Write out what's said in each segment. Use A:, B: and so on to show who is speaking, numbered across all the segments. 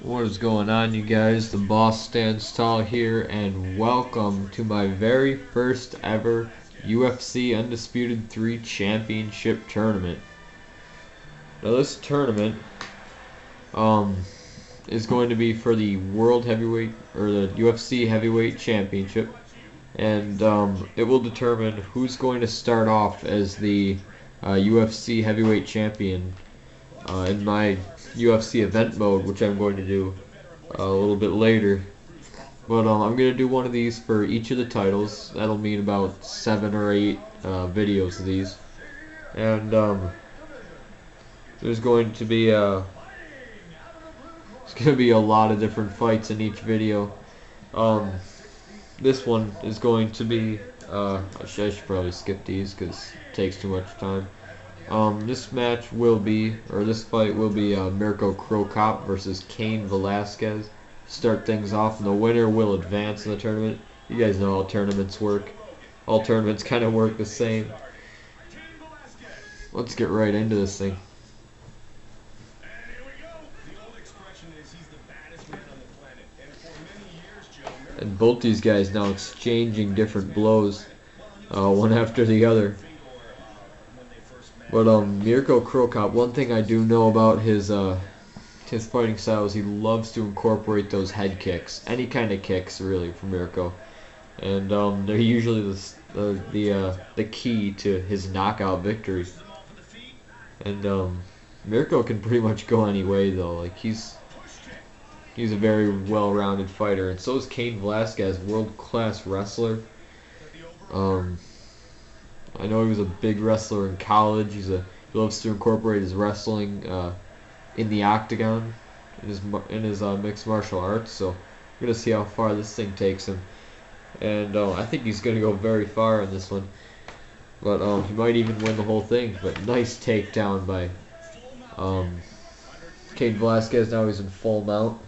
A: What is going on, you guys? The boss stands tall here, and welcome to my very first ever UFC Undisputed 3 Championship tournament. Now this tournament is going to be for the World Heavyweight, or the UFC Heavyweight Championship, and it will determine who's going to start off as the UFC Heavyweight Champion in my UFC Event Mode, which I'm going to do a little bit later. But I'm going to do one of these for each of the titles. That'll mean about 7 or 8 videos of these. And there's going to be a lot of different fights in each video. This one is going to be I should probably skip these because it takes too much time. This fight will be Mirko Crocop versus Cain Velasquez. Start things off, and the winner will advance in the tournament. You guys know how tournaments work. All tournaments kind of work the same. Let's get right into this thing. And both these guys now exchanging different blows, one after the other. But Mirko Crocop, one thing I do know about his fighting style is he loves to incorporate those head kicks, any kind of kicks really, from Mirko, and they're usually the key to his knockout victory. And Mirko can pretty much go any way though. Like he's a very well-rounded fighter, and so is Cain Velasquez, world-class wrestler. I know he was a big wrestler in college. He loves to incorporate his wrestling in the octagon, in his mixed martial arts. So we're gonna see how far this thing takes him, and I think he's gonna go very far in this one. But he might even win the whole thing. But nice takedown by Cain Velasquez. Now he's in full mount,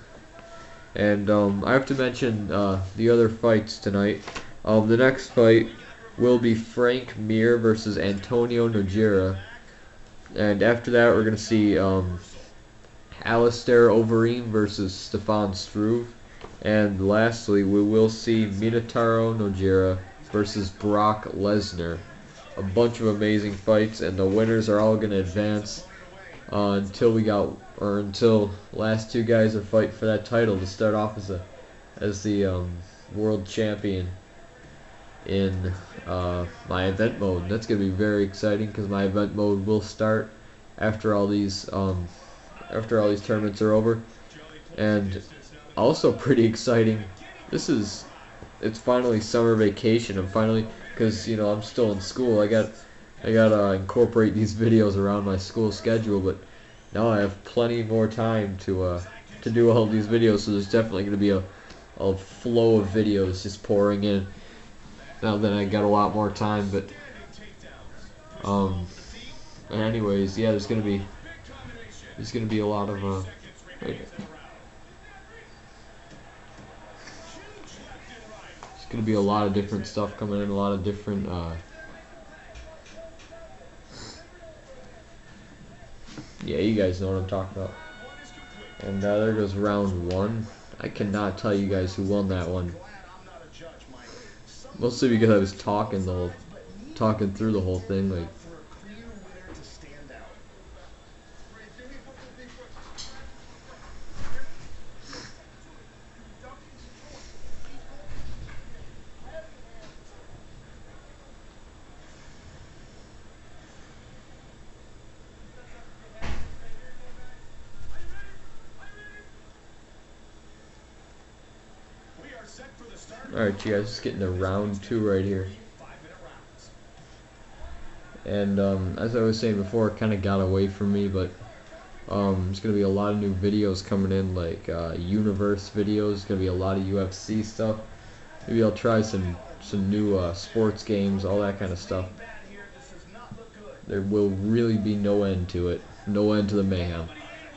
A: and I have to mention the other fights tonight. The next fight will be Frank Mir versus Antonio Nogueira, and after that we're going to see Alistair Overeem versus Struve, and lastly we will see Minotauro Nogueira versus Brock Lesnar. A bunch of amazing fights, and the winners are all going to advance until last two guys are fighting for that title to start off as the world champion in my event mode. That's gonna be very exciting because my event mode will start after all these tournaments are over. And also pretty exciting, it's finally summer vacation. I'm finally, because I'm still in school, I gotta incorporate these videos around my school schedule, but now I have plenty more time to do all these videos, so there's definitely gonna be a flow of videos just pouring in now that I got a lot more time. But anyways, yeah, there's gonna be a lot of there's gonna be a lot of different stuff coming in, a lot of different yeah, you guys know what I'm talking about. And there goes round 1. I cannot tell you guys who won that one. Mostly because I was talking through the whole thing, like. Alright, you guys, just getting to round 2 right here. And as I was saying before, it kind of got away from me, but there's going to be a lot of new videos coming in, like universe videos. There's going to be a lot of UFC stuff. Maybe I'll try some new sports games, all that kind of stuff. There will really be no end to it. No end to the mayhem.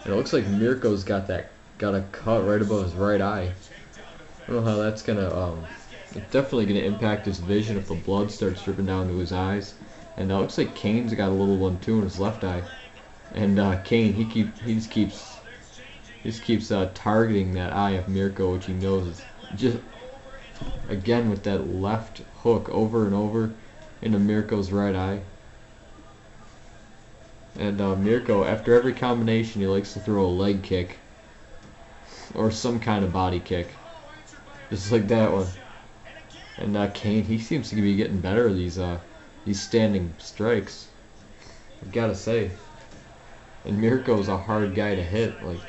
A: And it looks like Mirko's got a cut right above his right eye. I don't know how that's gonna it's definitely gonna impact his vision if the blood starts dripping down to his eyes. And it looks like Cain's got a little one too in his left eye. And Cain, he just keeps He just keeps targeting that eye of Mirko, which he knows is just, again, with that left hook over and over into Mirko's right eye. And Mirko, after every combination, he likes to throw a leg kick or some kind of body kick, just like that one. And Cain, he seems to be getting better at these standing strikes, I've gotta say. And Mirko's a hard guy to hit. Like,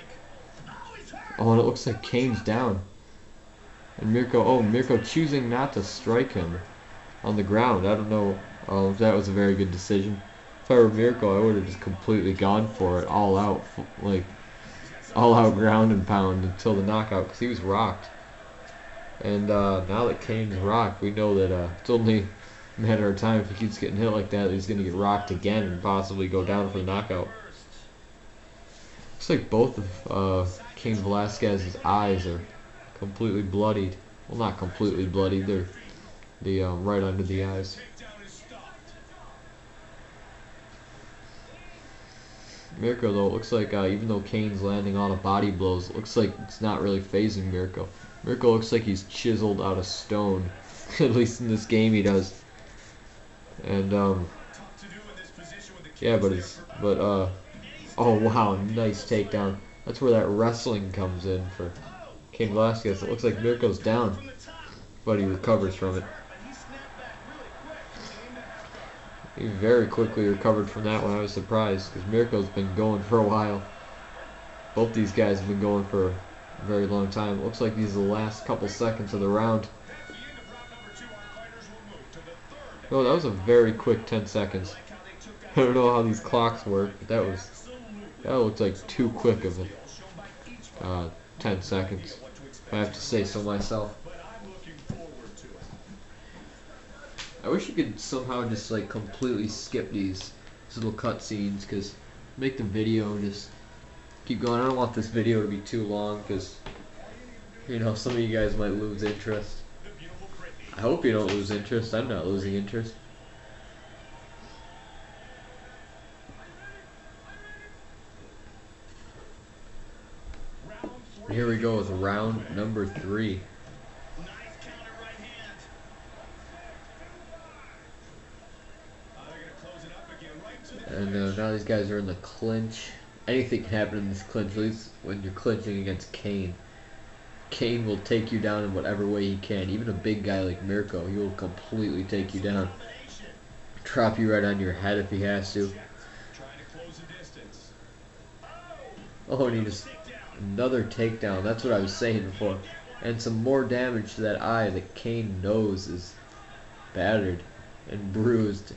A: oh, and it looks like Cain's down. And Mirko choosing not to strike him on the ground. I don't know. Oh, that was a very good decision. If I were Mirko, I would have just completely gone for it, all out, like all out ground and pound until the knockout, because he was rocked. And now that Cain's rocked, we know that it's only a matter of time if he keeps getting hit like that, he's going to get rocked again and possibly go down for the knockout. Looks like both of Cain Velasquez's eyes are completely bloodied. Well, not completely bloodied, they're right under the eyes. Mirko, though, it looks like even though Cain's landing a lot of body blows, it looks like it's not really phasing Mirko. Mirko looks like he's chiseled out of stone. At least in this game he does. And yeah, oh wow, nice takedown. That's where that wrestling comes in for Cain Velasquez. It looks like Mirko's down, but he recovers from it. He very quickly recovered from that one. I was surprised because Mirko's been going for a while. Both these guys have been going for a very long time. It looks like these are the last couple seconds of the round. Oh, that was a very quick 10 seconds. I don't know how these clocks work, but that looked like too quick of a 10 seconds, if I have to say so myself. I wish you could somehow just like completely skip these little cutscenes, because make the video just keep going. I don't want this video to be too long, because you know some of you guys might lose interest. I hope you don't lose interest. I'm not losing interest. Here we go with round number 3. And now these guys are in the clinch. Anything can happen in this clinch, at least when you're clinching against Cain. Cain will take you down in whatever way he can. Even a big guy like Mirko, he will completely take you down. Drop you right on your head if he has to. Oh, and he just... another takedown. That's what I was saying before. And some more damage to that eye that Cain knows is battered and bruised.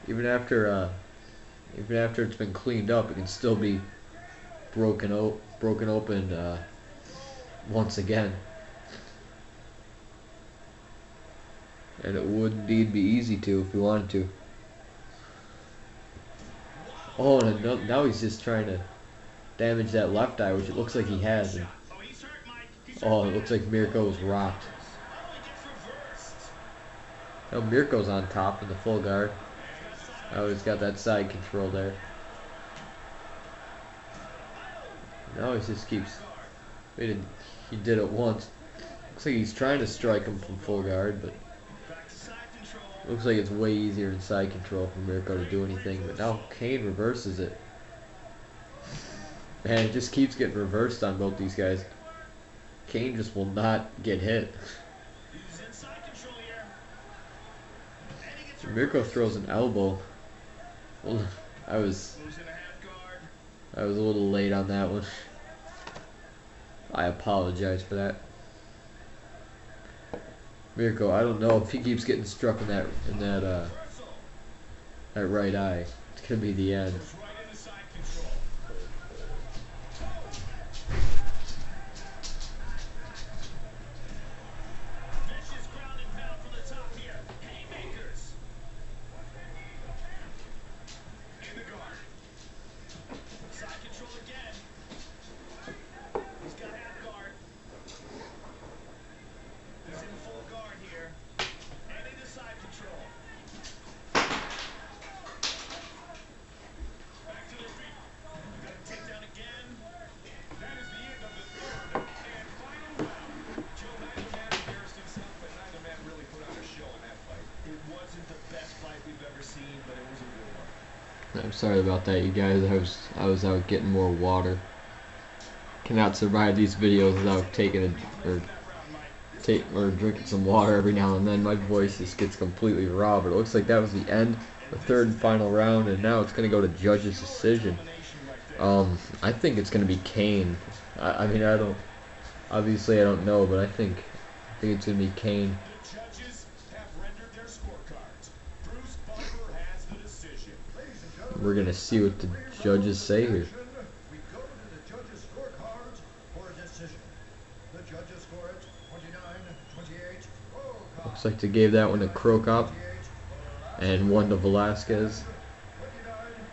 A: Even after it's been cleaned up, it can still be broken open once again. And it would indeed be easy to if we wanted to. Oh, and now he's just trying to damage that left eye, which it looks like he has. And, oh, it looks like Mirko's rocked. Now Mirko's on top in the full guard. Oh, he's got that side control there. Now he just keeps... he did it once. Looks like he's trying to strike him from full guard, but... looks like it's way easier in side control for Mirko to do anything. But now Cain reverses it. Man, it just keeps getting reversed on both these guys. Cain just will not get hit. Mirko throws an elbow. Well, I was a little late on that one. I apologize for that. Mirko, I don't know if he keeps getting struck in that right eye. It's gonna be the end. sorry about that, you guys. I was out getting more water. Cannot survive these videos without taking or drinking some water every now and then. My voice just gets completely raw. But it looks like that was the end, the third and final round, and now it's gonna go to judge's decision. I think it's gonna be Cain. I mean, I don't. Obviously, I don't know, but I think it's gonna be Cain. We're gonna see what the judges say here. Looks like they gave that one to Crocop and one to Velasquez.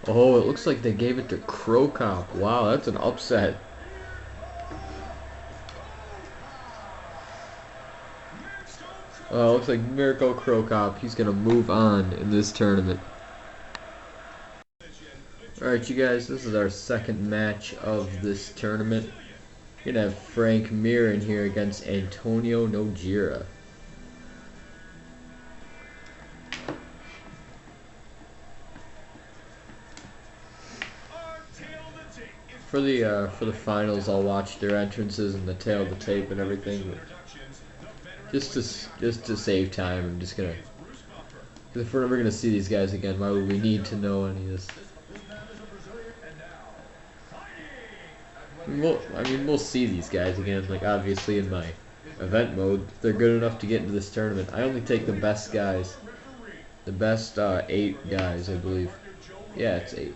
A: Oh, it looks like they gave it to Crocop. Wow, that's an upset. Looks like Mirko Crocop. He's gonna move on in this tournament. Alright, you guys, this is our second match of this tournament. We're gonna have Frank Mir in here against Antonio Nogueira. For the finals, I'll watch their entrances and the tail of the tape and everything. But just to save time, I'm just gonna. Because if we're never gonna see these guys again, why would we need to know any of this? I mean, we'll see these guys again. Like obviously in my event mode, if they're good enough to get into this tournament. I only take the best guys, the best 8 guys, I believe. Yeah, it's 8.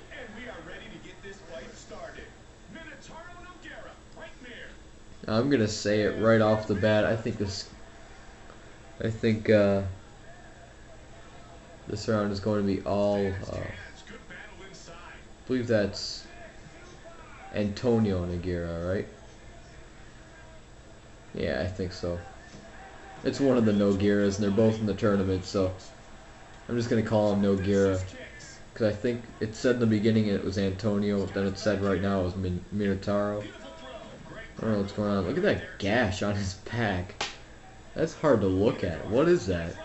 A: I'm gonna say it right off the bat. I think this round is going to be all. I believe that's Antonio Nogueira, right? Yeah, I think so. It's one of the Nogueiras, and they're both in the tournament, so I'm just gonna call him Nogueira because I think it said in the beginning it was Antonio, then it said right now it was Minotauro. I don't know what's going on. Look at that gash on his back. That's hard to look at. What is that?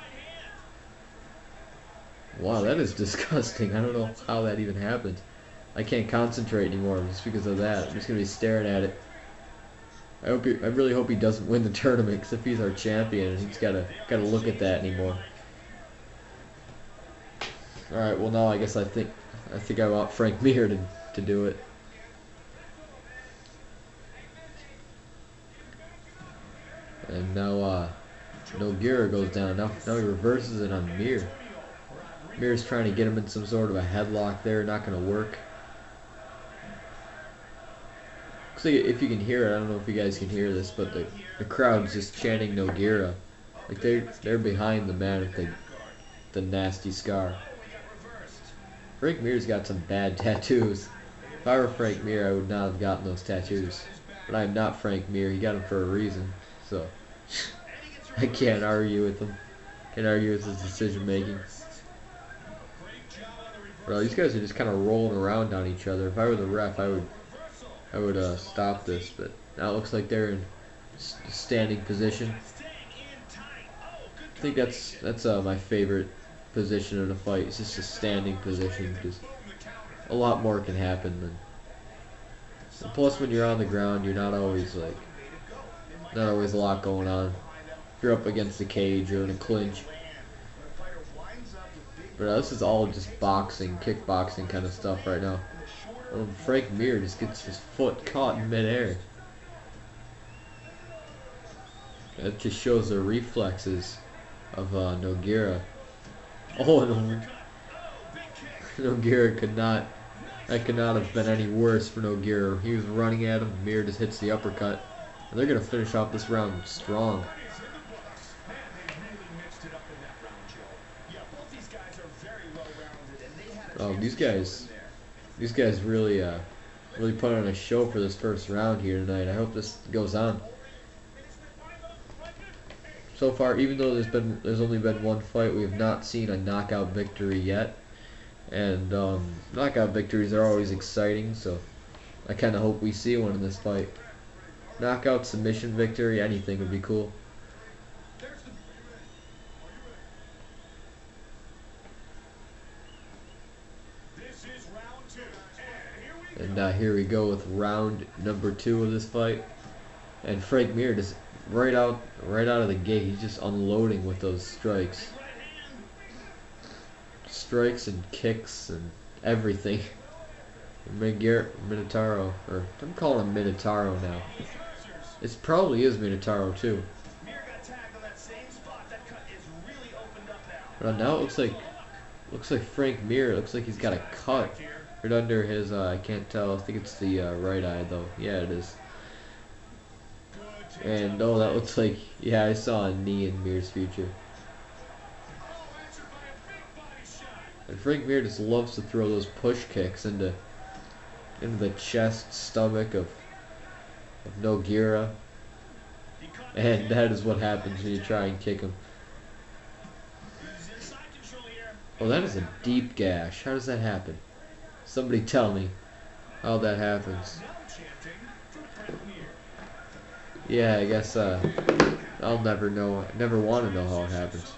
A: Wow, that is disgusting. I don't know how that even happened. I can't concentrate anymore just because of that. I'm just gonna be staring at it. I really hope he doesn't win the tournament, because if he's our champion, he's gotta look at that anymore. All right. Well, now I guess I think I want Frank Mir to do it. And now Nogueira goes down. Now he reverses it on Mir. Mir's trying to get him in some sort of a headlock there. Not going to work. Looks like if you can hear it, I don't know if you guys can hear this, but the crowd's just chanting Nogueira. Like they're behind the man with the nasty scar. Frank Mir's got some bad tattoos. If I were Frank Mir, I would not have gotten those tattoos. But I'm not Frank Mir. He got them for a reason. So I can't argue with him. Can't argue with his decision making. Bro, these guys are just kind of rolling around on each other. If I were the ref, I would stop this. But now it looks like they're in standing position. I think that's my favorite position in a fight. It's just a standing position, because a lot more can happen than. And plus, when you're on the ground, you're not always a lot going on. If you're up against the cage or in a clinch. But this is all just boxing, kickboxing kind of stuff right now. Frank Mir just gets his foot caught in midair. That just shows the reflexes of Nogueira. Oh, no. Nogueira could not have been any worse for Nogueira. He was running at him. Mir just hits the uppercut. And they're going to finish off this round strong. Oh, these guys really put on a show for this first round here tonight. I hope this goes on. So far, even though there's only been one fight, we have not seen a knockout victory yet. And knockout victories are always exciting, so I kind of hope we see one in this fight. Knockout, submission victory, anything would be cool. And here we go with round number 2 of this fight. And Frank Mir just right out of the gate, he's just unloading with those strikes. Strikes and kicks and everything. Minotauro, or I'm calling him Minotauro now. It probably is Minotauro too. But now it looks like Frank Mir. It looks like he's got a cut right under his. I can't tell. I think it's the right eye though. Yeah, it is. And oh, that looks like, yeah, I saw a knee in Mir's future. And Frank Mir just loves to throw those push kicks into the chest, stomach of Nogueira. And that is what happens when you try and kick him. Oh, that is a deep gash. How does that happen? Somebody tell me how that happens. Yeah, I guess I'll never know. Never want to know how it happens.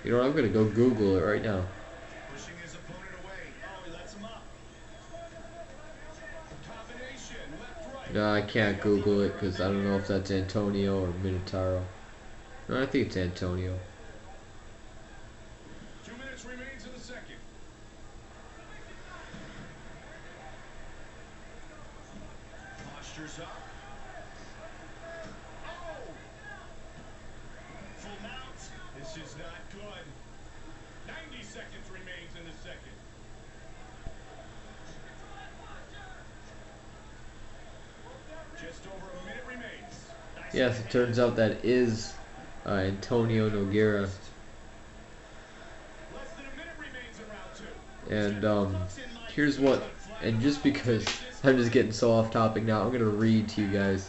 A: You know what? I'm gonna go Google it right now. No, I can't Google it because I don't know if that's Antonio or Minotauro. No, I think it's Antonio.
B: 2 minutes remains in the second. Postures up. Oh! Full mount. This is not good. 90 seconds remains in the second. Just over a minute remains.
A: Yes, it turns out that is Antonio Nogueira. And here's what, and just because I'm just getting so off topic now, I'm gonna read to you guys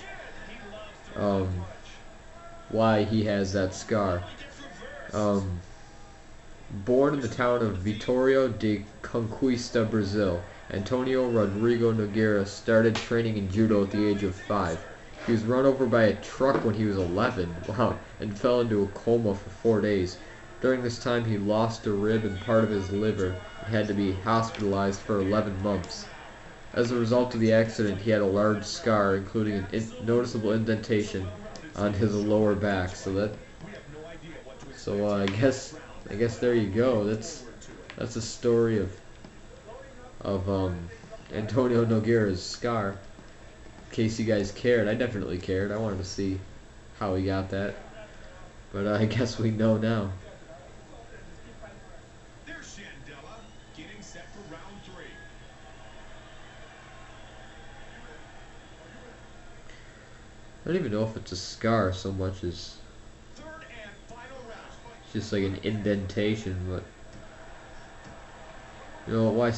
A: why he has that scar. Born in the town of Vitória de Conquista, Brazil, Antonio Rodrigo Nogueira started training in judo at the age of 5. He was run over by a truck when he was 11, wow, and fell into a coma for 4 days. During this time, he lost a rib and part of his liver and had to be hospitalized for 11 months. As a result of the accident, he had a large scar, including a noticeable indentation on his lower back. So I guess there you go. That's the story of Antonio Nogueira's scar. In case you guys cared, I definitely cared. I wanted to see how he got that, but I guess we know now.
B: Getting set for round 3.
A: I don't even know if it's a scar so much as
B: Third and final round.
A: just like an indentation, but you know, why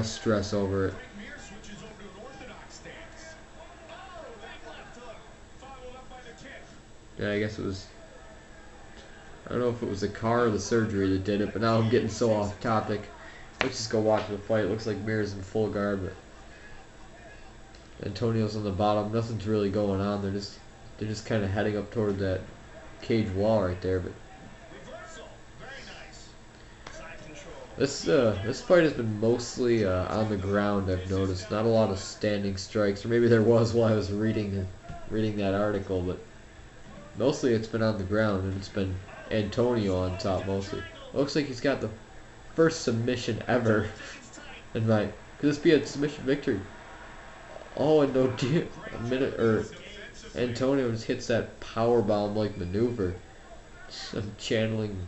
A: stress over it?
B: Frank Mir switches over to an orthodox stance. Oh, that left hook. Followed up by the kick.
A: Yeah, I guess it was. I don't know if it was the car or the surgery that did it, but now I'm getting so off topic. Let's just go watch the fight. It looks like Mir's in full guard, but Antonio's on the bottom. Nothing's really going on. They're just kind of heading up toward that cage wall right there. But
B: Reversal. Very nice. Side control.
A: this fight has been mostly on the ground. I've noticed not a lot of standing strikes, or maybe there was while I was reading that article, but mostly it's been on the ground, and it's been Antonio on top mostly. Looks like he's got the first submission ever. And could this be a submission victory? Oh, and no, a minute, or Antonio just hits that power bomb like maneuver. I'm channeling,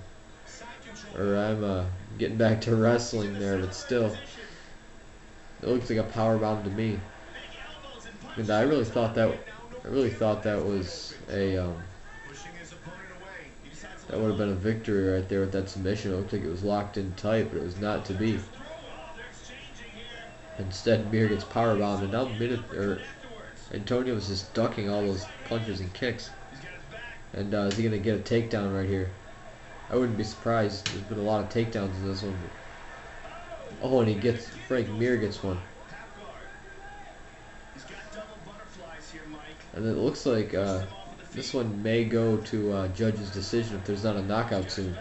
A: or I'm getting back to wrestling there, but still, it looks like a power bomb to me. And I really thought that was a that would have been a victory right there with that submission. It looked like it was locked in tight, but it was not to be. Instead, Mir gets powerbombed, and now Antonio was just ducking all those punches and kicks. And is he gonna get a takedown right here? I wouldn't be surprised. There's been a lot of takedowns in this one. Oh, and Frank Mir gets one. And it looks like this one may go to judge's decision if there's not a knockout soon.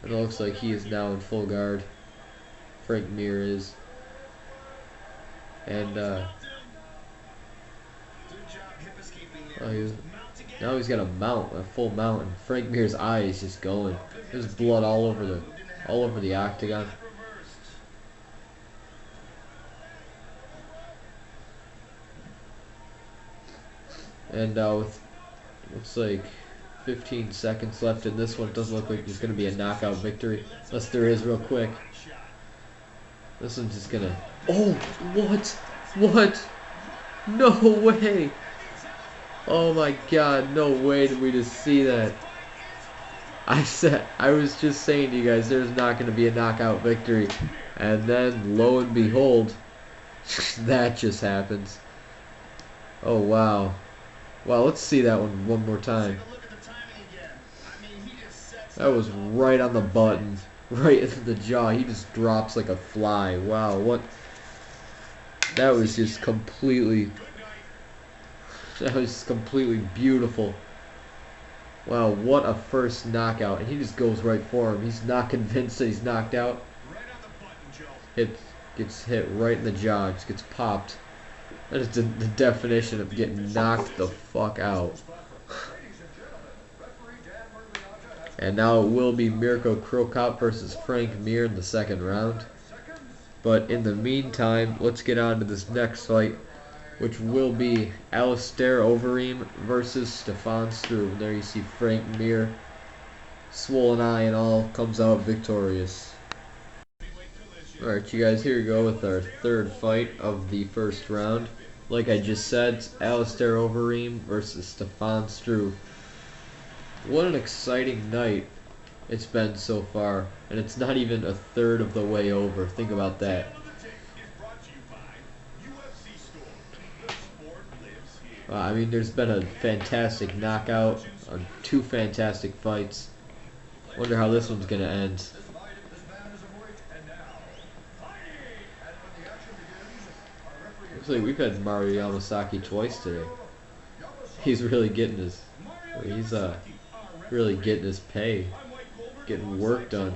A: And it looks like he is now in full guard. Frank Mir is. And now he's got a mount, a full mount, and Frank Mir's eye is just going. There's blood all over the octagon. And with looks like 15 seconds left in this one, it doesn't look like there's going to be a knockout victory, unless there is real quick. This one's just gonna. Oh, what? What? No way! Oh my God! No way did we just see that? I was just saying to you guys, there's not going to be a knockout victory, and then lo and behold, that just happens. Oh wow! Wow, let's see that one more time. That was right on the button. Right into the jaw. He just drops like a fly. Wow, what? That was just completely beautiful. Wow, what a first knockout. And he just goes right for him. He's not convinced that he's knocked out. Gets hit right in the jaw. Just gets popped. That is the definition of getting knocked the fuck out. And now it will be Mirko Crocop versus Frank Mir in the second round. But in the meantime, let's get on to this next fight, which will be Alistair Overeem versus Stefan Struve. There you see Frank Mir, swollen eye and all, comes out victorious. Alright, you guys, here we go with our third fight of the first round. Like I just said, Alistair Overeem versus Stefan Struve. What an exciting night it's been so far, and it's not even a third of the way over. Think about that. I mean, there's been a fantastic knockout, two fantastic fights. Wonder how this one's gonna end. Looks like we've had Mario Yamasaki twice today. He's really getting his. Really getting his pay, getting work done.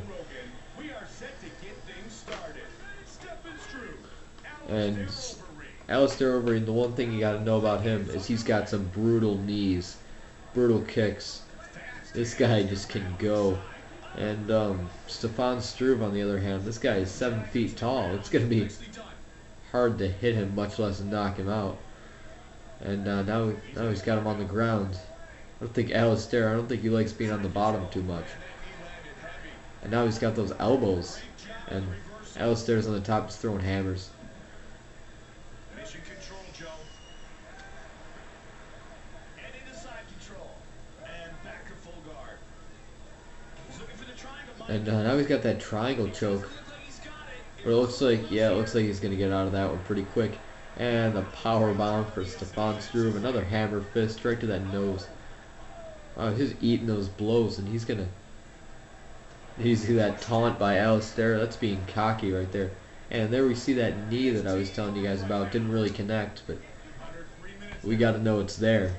A: And Alistair Overeem, the one thing you gotta know about him is he's got some brutal knees, brutal kicks. This guy just can go. And Stefan Struve, on the other hand, this guy is 7 feet tall. It's gonna be hard to hit him, much less knock him out. And now he's got him on the ground. I don't think he likes being on the bottom too much. And now he's got those elbows. And Alistair's on the top just throwing hammers. And now he's got that triangle choke. But it looks like, yeah, it looks like he's going to get out of that one pretty quick. And a power bomb for Stefan Struve. Another hammer fist right to that nose. Wow, he's eating those blows, and he's that taunt by Alistair. That's being cocky right there. And there we see that knee that I was telling you guys about. Didn't really connect, but we got to know it's there.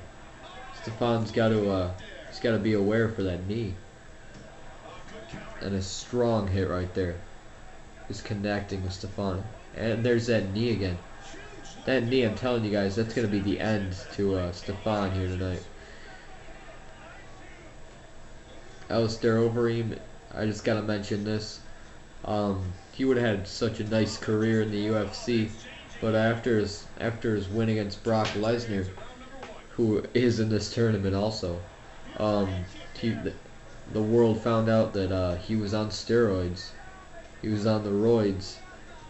A: Stefan's got to be aware for that knee. And a strong hit right there. Just connecting with Stefan. And there's that knee again. That knee, I'm telling you guys, that's going to be the end to Stefan here tonight. Alistair Overeem, I just gotta mention this. He would have had such a nice career in the UFC, but after his win against Brock Lesnar, who is in this tournament also, the world found out that he was on steroids. He was on the roids,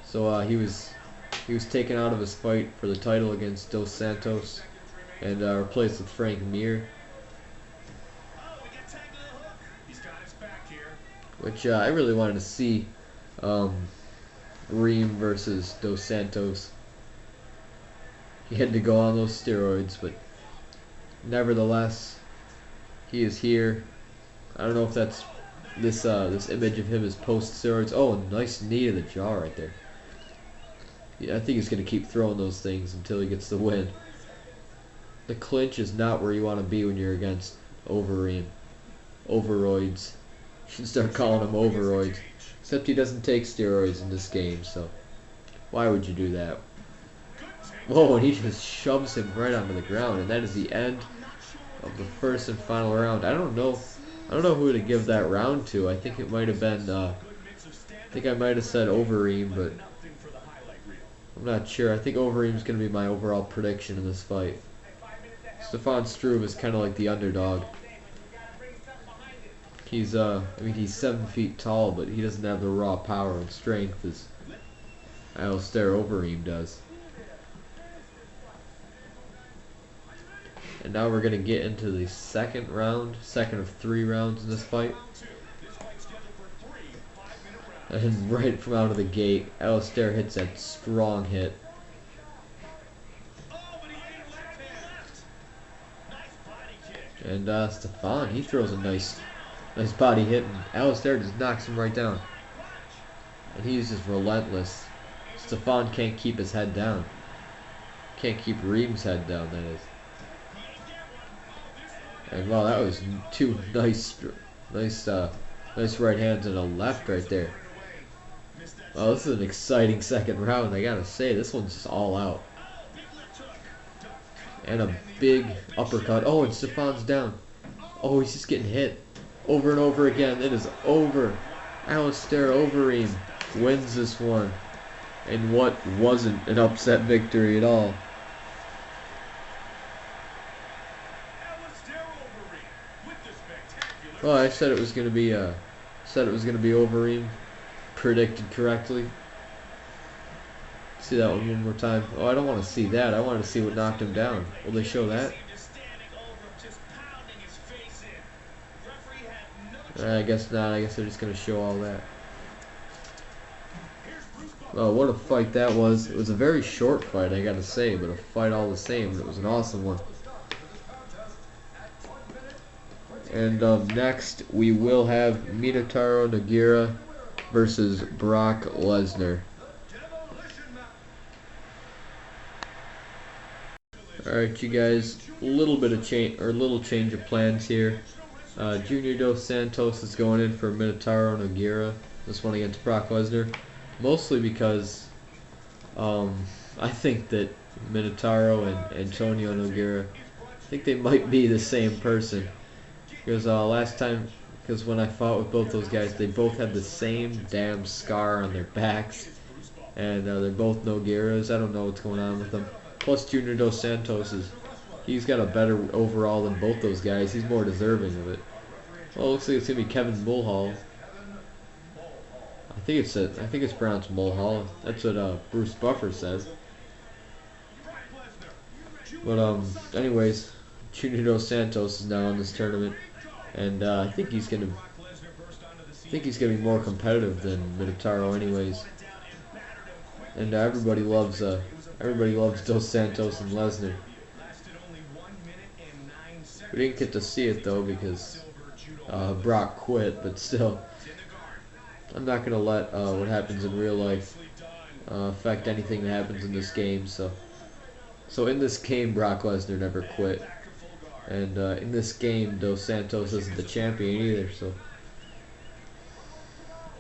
A: so he was taken out of his fight for the title against Dos Santos, and replaced with Frank Mir. Which I really wanted to see Reem versus Dos Santos. He had to go on those steroids, but nevertheless, he is here. I don't know if that's this image of him is post steroids. Oh, a nice knee to the jaw right there. Yeah, I think he's gonna keep throwing those things until he gets the win. The clinch is not where you want to be when you're against Overeem. Overoids. should start calling him Overoids. Except he doesn't take steroids in this game, so why would you do that? Whoa, and he just shoves him right onto the ground, and that is the end of the first and final round. I don't know who to give that round to. I think it might have been, I think I might have said Overeem, but I'm not sure. I think Overeem's going to be my overall prediction in this fight. Stefan Struve is kind of like the underdog. He's, I mean, he's 7 feet tall, but he doesn't have the raw power and strength as Alistair Overeem does. And now we're going to get into the second round, second of 3 rounds in this fight. And right from out of the gate, Alistair hits that strong hit. And Stefan, he throws a nice body hit, and Alistair just knocks him right down. And he's just relentless. Stefan can't keep his head down. Can't keep Reem's head down, that is. And wow, that was 2 nice right hands and a left right there. Well, this is an exciting second round, I gotta say. This one's just all out. And a big uppercut. Oh, and Stefan's down. Oh, he's just getting hit over and over again. It is over. Alistair Overeem wins this one. And what wasn't an upset victory at all. Well, I said it was gonna be Overeem. Predicted correctly. See that one more time. Oh, I don't want to see that. I wanted to see what knocked him down. Will they show that? I guess not. I guess they're just gonna show all that. Oh, what a fight that was. It was a very short fight, I gotta say, but a fight all the same. It was an awesome one. And next, we will have Minotauro Nogueira versus Brock Lesnar. Alright, you guys, little change of plans here. Junior Dos Santos is going in for Minotauro Nogueira, this one against Brock Lesnar. Mostly because I think that Minotauro and Antonio Nogueira, I think they might be the same person. Because because when I fought with both those guys, they both had the same damn scar on their backs. And they're both Nogueiras. I don't know what's going on with them. Plus Junior Dos Santos he's got a better overall than both those guys. He's more deserving of it. Well, it looks like it's gonna be Kevin Mulhall. I think it's pronounced Mulhall. That's what Bruce Buffer says. But anyways, Junior Dos Santos is now in this tournament, and I think he's gonna be more competitive than Minotauro, anyways. And everybody loves Dos Santos and Lesnar. We didn't get to see it though because Brock quit, but still, I'm not gonna let what happens in real life affect anything that happens in this game. So in this game, Brock Lesnar never quit, and in this game, Dos Santos isn't the champion either. So,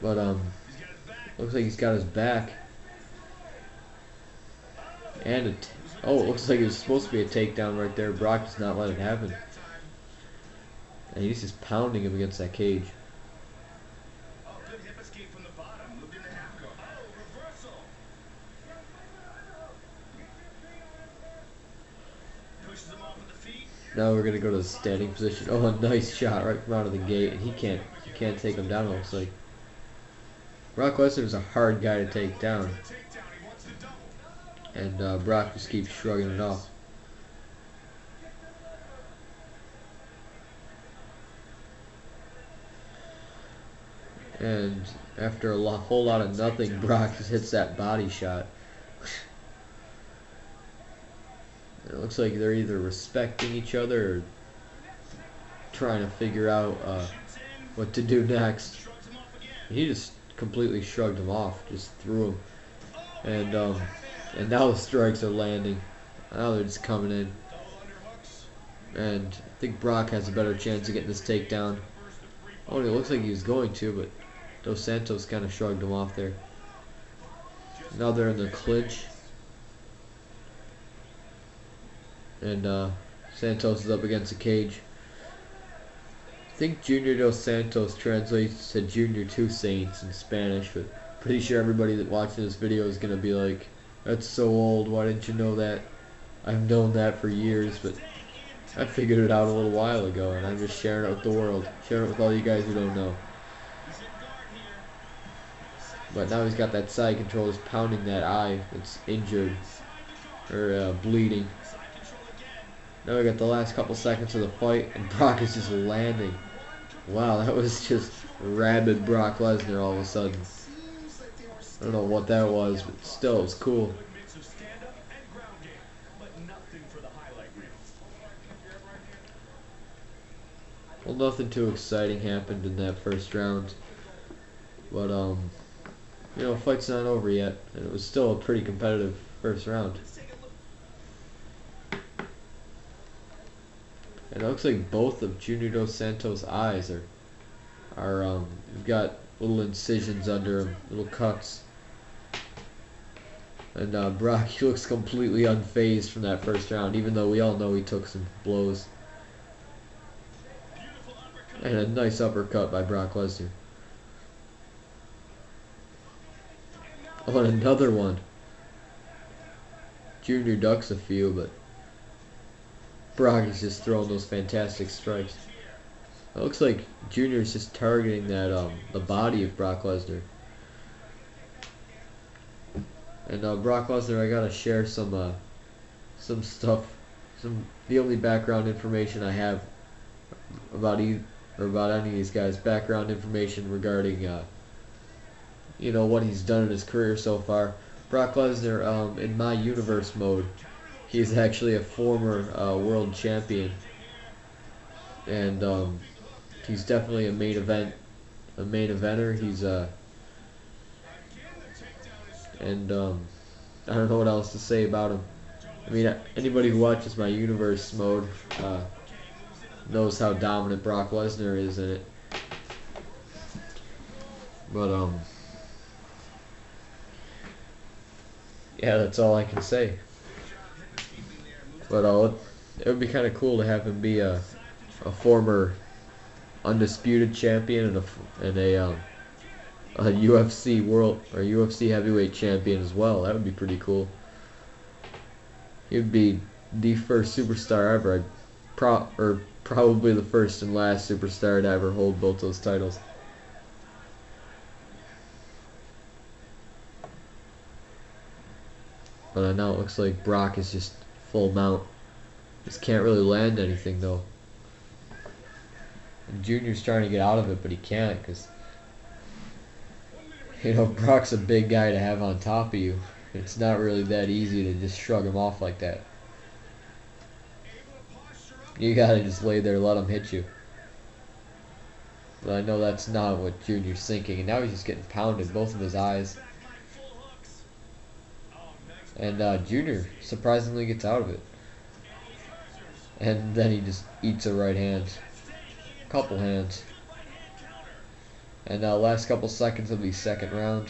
A: but looks like he's got his back, and it looks like it was supposed to be a takedown right there. Brock does not let it happen, and he's just pounding him against that cage. Now we're gonna go to the standing position. Oh, a nice shot right from out of the gate, and he can't take him down. It looks like Brock Lesnar is a hard guy to take down, and Brock just keeps shrugging it off. And after a whole lot of nothing, Brock just hits that body shot. It looks like they're either respecting each other or trying to figure out what to do next. He just completely shrugged him off, just threw him, and now the strikes are landing. Now they're just coming in, and I think Brock has a better chance of getting this takedown. Oh, it looks like he was going to, but Dos Santos kind of shrugged him off there. Now they're in the clinch. And Santos is up against the cage. I think Junior Dos Santos translates to Junior Two Saints in Spanish, but pretty sure everybody that watching this video is going to be like, that's so old, why didn't you know that? I've known that for years, but I figured it out a little while ago, and I'm just sharing it with the world, sharing it with all you guys who don't know. But now he's got that side control, he's pounding that eye that's injured, or bleeding. Now we got the last couple seconds of the fight, and Brock is just landing. Wow, that was just rabid Brock Lesnar all of a sudden. I don't know what that was, but still, it was cool. Well, nothing too exciting happened in that first round. But, you know, fight's not over yet, and it was still a pretty competitive first round. And it looks like both of Junior Dos Santos' eyes are got little incisions under them, little cuts. And Brock, he looks completely unfazed from that first round, even though we all know he took some blows. And a nice uppercut by Brock Lesnar. Oh, and another one. Junior ducks a few, but Brock is just throwing those fantastic strikes. It looks like Junior is just targeting that the body of Brock Lesnar. And Brock Lesnar, I gotta share some stuff, the only background information I have about any of these guys, background information regarding you know, what he's done in his career so far. Brock Lesnar, in My Universe mode, he's actually a former world champion, and he's definitely a main eventer. He's I don't know what else to say about him. I mean, anybody who watches My Universe mode knows how dominant Brock Lesnar is in it. But yeah, that's all I can say. But it would be kind of cool to have him be a former Undisputed champion and a UFC World or UFC Heavyweight Champion as well. That would be pretty cool. He would be the first superstar ever, probably the first and last superstar to ever hold both those titles. But now it looks like Brock is just full mount. Just can't really land anything though. And Junior's trying to get out of it, but he can't because, you know, Brock's a big guy to have on top of you. It's not really that easy to just shrug him off like that. You gotta just lay there, let him hit you. But I know that's not what Junior's thinking, and now he's just getting pounded, both of his eyes. And Junior surprisingly gets out of it. And then he just eats a right hand. Couple hands. And last couple seconds of the second round.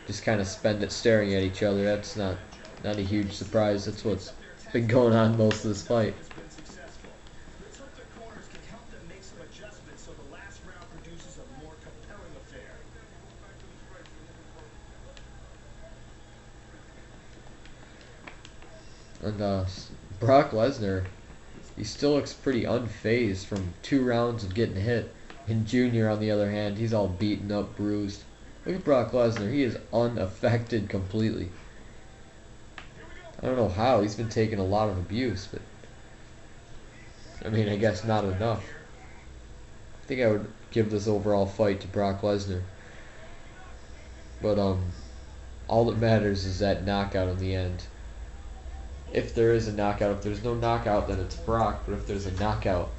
A: Just kind of spend it staring at each other. That's not a huge surprise. That's what's been going on most of this fight. And Brock Lesnar, he still looks pretty unfazed from 2 rounds of getting hit. And Junior, on the other hand, he's all beaten up, bruised. Look at Brock Lesnar. He is unaffected completely. I don't know how. He's been taking a lot of abuse, but I mean, I guess not enough. I think I would give this overall fight to Brock Lesnar. But all that matters is that knockout in the end. If there is a knockout, if there's no knockout, then it's Brock. But if there's a knockout,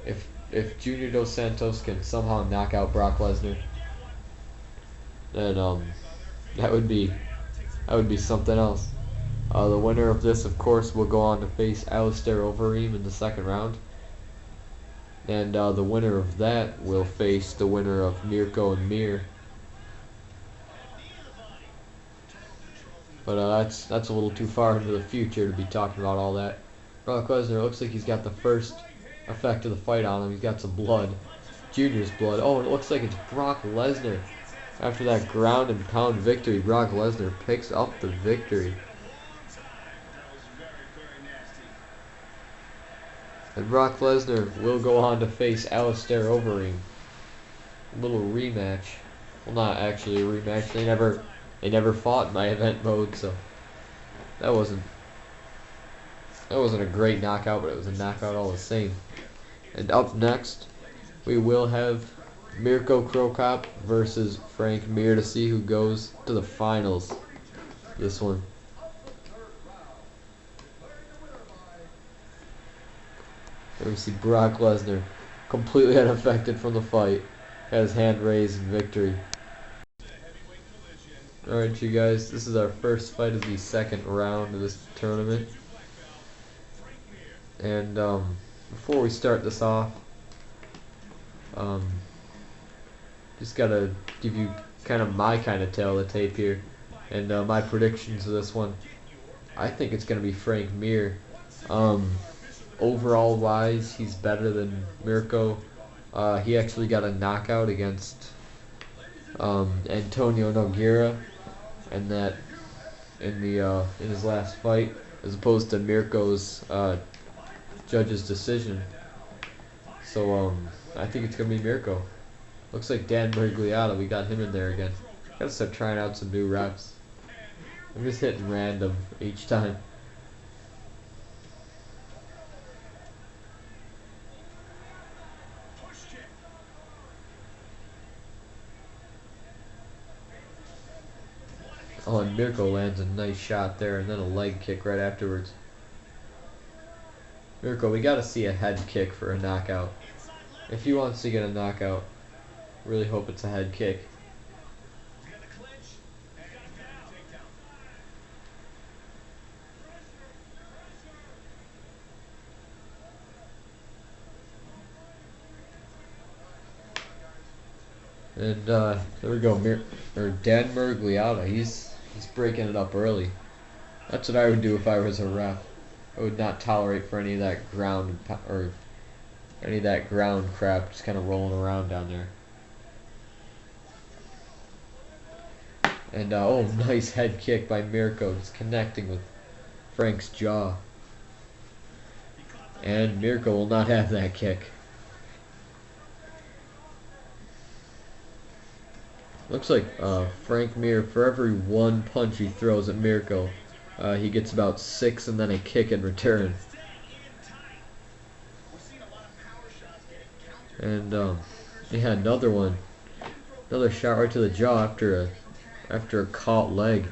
A: if Junior Dos Santos can somehow knock out Brock Lesnar, then that would be something else. The winner of this, of course, will go on to face Alistair Overeem in the second round. And the winner of that will face the winner of Mirko and Mir. But that's a little too far into the future to be talking about all that. Brock Lesnar looks like he's got the first effect of the fight on him. He's got some blood. Junior's blood. Oh, and it looks like it's Brock Lesnar. After that ground and pound victory, Brock Lesnar picks up the victory. And Brock Lesnar will go on to face Alistair Overeem. A little rematch. Well, not actually a rematch. They never fought in my event mode, so that wasn't a great knockout, but it was a knockout all the same. And up next, we will have Mirko Crocop versus Frank Mir to see who goes to the finals. This one. There we see Brock Lesnar, completely unaffected from the fight, had his hand raised in victory. Alright, you guys, this is our first fight of the second round of this tournament. And before we start this off, just gotta give you kind of my kind of tale of the tape here, and my predictions of this one. I think it's gonna be Frank Mir. Overall wise, he's better than Mirko. He actually got a knockout against Antonio Nogueira, and that in his last fight, as opposed to Mirko's judge's decision. So I think it's gonna be Mirko. Looks like Dan Mergliotta, we got him in there again. Gotta start trying out some new reps. I'm just hitting random each time. Oh, and Mirko lands a nice shot there, and then a leg kick right afterwards. Mirko, we gotta see a head kick for a knockout. If he wants to get a knockout, really hope it's a head kick. And there we go, Dan Mergliotta. He's breaking it up early. That's what I would do if I was a ref. I would not tolerate for any of that ground crap just kind of rolling around down there. And oh, nice head kick by Mirko, just connecting with Frank's jaw. And Mirko will not have that kick. Looks like Frank Mir, for every one punch he throws at Mirko, he gets about 6 and then a kick in return. And yeah, another one, another shot right to the jaw after a caught leg,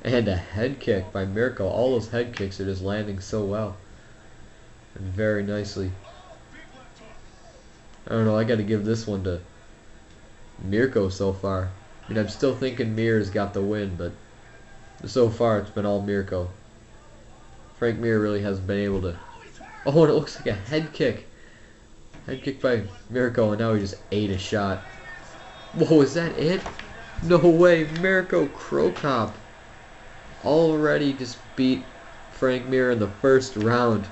A: and a head kick by Mirko. All those head kicks are just landing so well and very nicely. I don't know, I got to give this one to Mirko so far. I mean, I'm still thinking Mir's got the win, but so far it's been all Mirko. Frank Mir really hasn't been able to. Oh, and it looks like a head kick. Head kick by Mirko, and now he just ate a shot. Whoa, is that it? No way, Mirko Crocop already just beat Frank Mir in the first round.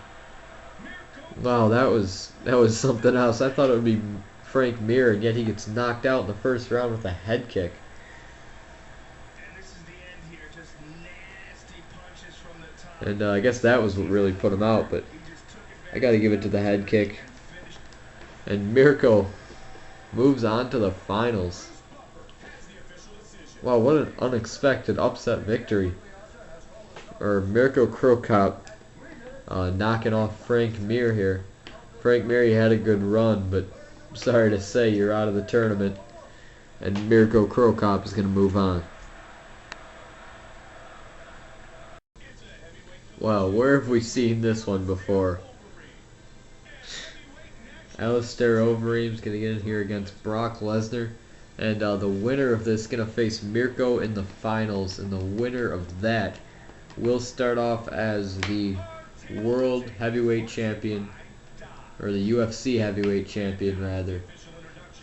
A: Wow, that was something else. I thought it would be Frank Mir, and yet he gets knocked out in the first round with a head kick. And I guess that was what really put him out, but I got to give it to the head kick. And Mirko moves on to the finals. Wow, what an unexpected upset victory. Or Mirko Crocop knocking off Frank Mir here. Frank Mir, you had a good run, but sorry to say you're out of the tournament. And Mirko Crocop is going to move on. Wow, where have we seen this one before? Alistair Overeem is going to get in here against Brock Lesnar. And the winner of this is going to face Mirko in the finals. And the winner of that will start off as the World Heavyweight Champion or the UFC Heavyweight Champion rather,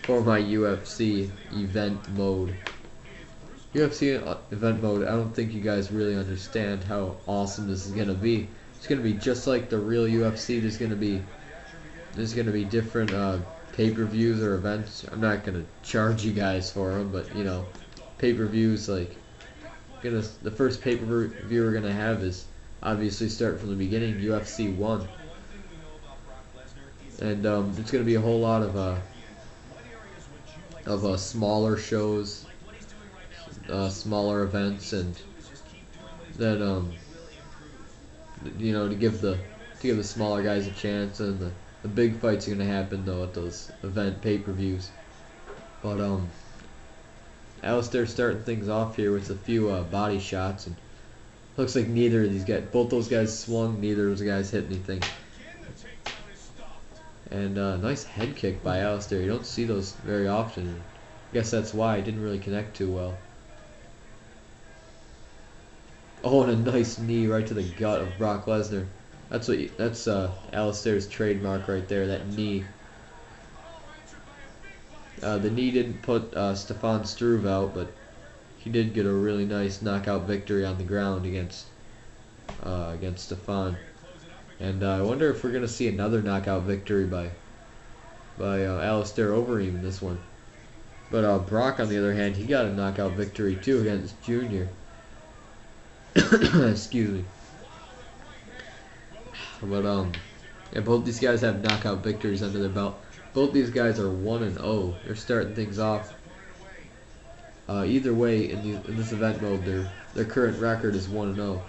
A: for my UFC Event Mode. UFC Event Mode, I don't think you guys really understand how awesome this is gonna be. It's gonna be just like the real UFC. There's gonna be different pay-per-views or events. I'm not gonna charge you guys for them, but you know, pay-per-views like the first pay-per-view we're gonna have is obviously start from the beginning, UFC 1, and it's gonna be a whole lot of smaller shows, smaller events, and then you know, to give the smaller guys a chance, and the big fights are gonna happen though at those event pay-per-views. But Alistair starting things off here with a few body shots, and looks like neither of these guys, both those guys swung, neither of those guys hit anything. And nice head kick by Alistair. You don't see those very often. I guess that's why it didn't really connect too well. Oh, and a nice knee right to the gut of Brock Lesnar. That's Alistair's trademark right there, that knee. The knee didn't put Stefan Struve out, but he did get a really nice knockout victory on the ground against Stefan. And I wonder if we're gonna see another knockout victory by Alistair Overeem in this one. But Brock, on the other hand, he got a knockout victory too against Junior. Excuse me. But yeah, both these guys have knockout victories under their belt. Both these guys are 1-0. They're starting things off. Either way, in this event mode, their current record is 1-0.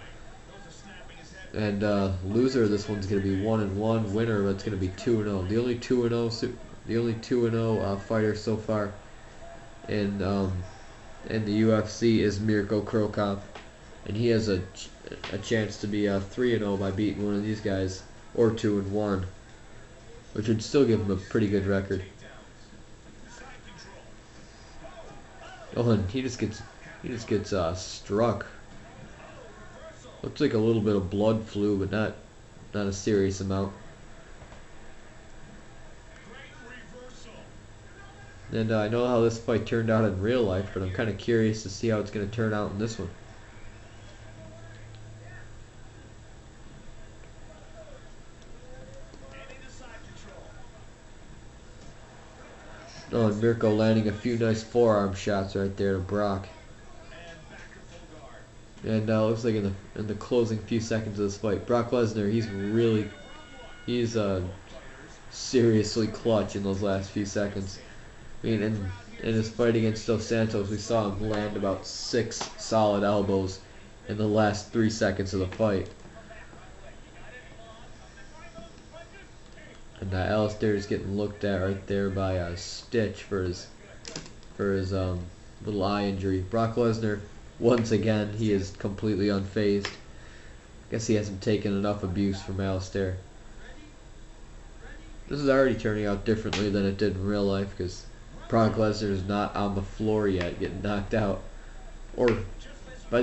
A: And loser of this one's gonna be 1-1. Winner, it's gonna be 2-0. The only 2-0 fighter so far in the UFC is Mirko Crocop, and he has a chance to be 3-0 by beating one of these guys, or 2-1, which would still give him a pretty good record. Oh, and he just gets struck. Looks like a little bit of blood flew, but not a serious amount. And I know how this fight turned out in real life, but I'm kind of curious to see how it's going to turn out in this one. Oh, and Mirko landing a few nice forearm shots right there to Brock. And looks like in the closing few seconds of this fight, Brock Lesnar, he's seriously clutch in those last few seconds. I mean, in his fight against Dos Santos, we saw him land about 6 solid elbows in the last 3 seconds of the fight. And Alistair is getting looked at right there by a Stitch for his little eye injury. Brock Lesnar, once again, he is completely unfazed. Guess he hasn't taken enough abuse from Alistair. This is already turning out differently than it did in real life, because Brock Lesnar is not on the floor yet, getting knocked out. Or by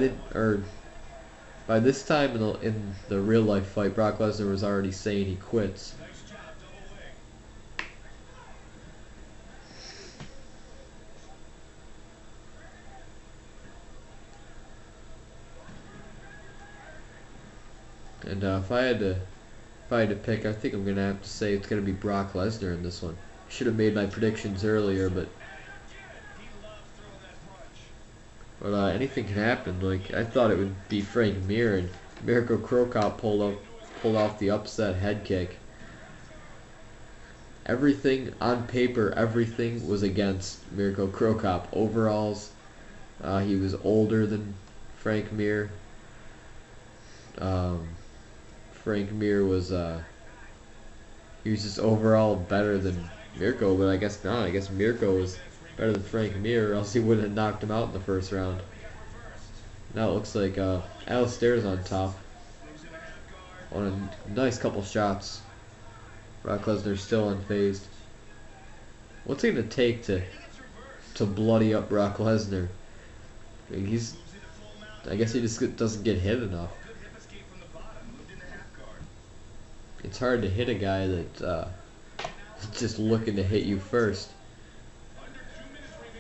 A: this time in the real life fight, Brock Lesnar was already saying he quits. And if I had to pick, I think I'm gonna have to say it's gonna be Brock Lesnar in this one. Should have made my predictions earlier, but anything can happen. Like, I thought it would be Frank Mir, and Mirko Crocop pulled off the upset head kick. Everything on paper, everything was against Mirko Crocop. Overalls, he was older than Frank Mir. Frank Mir was he was just overall better than Mirko, but I guess not. I guess Mirko was better than Frank Mir, or else he wouldn't have knocked him out in the first round. Now it looks like Alistair's on top on a nice couple shots. Brock Lesnar's still unfazed. What's it gonna take to bloody up Brock Lesnar? I mean, I guess he just doesn't get hit enough. It's hard to hit a guy that just looking to hit you first.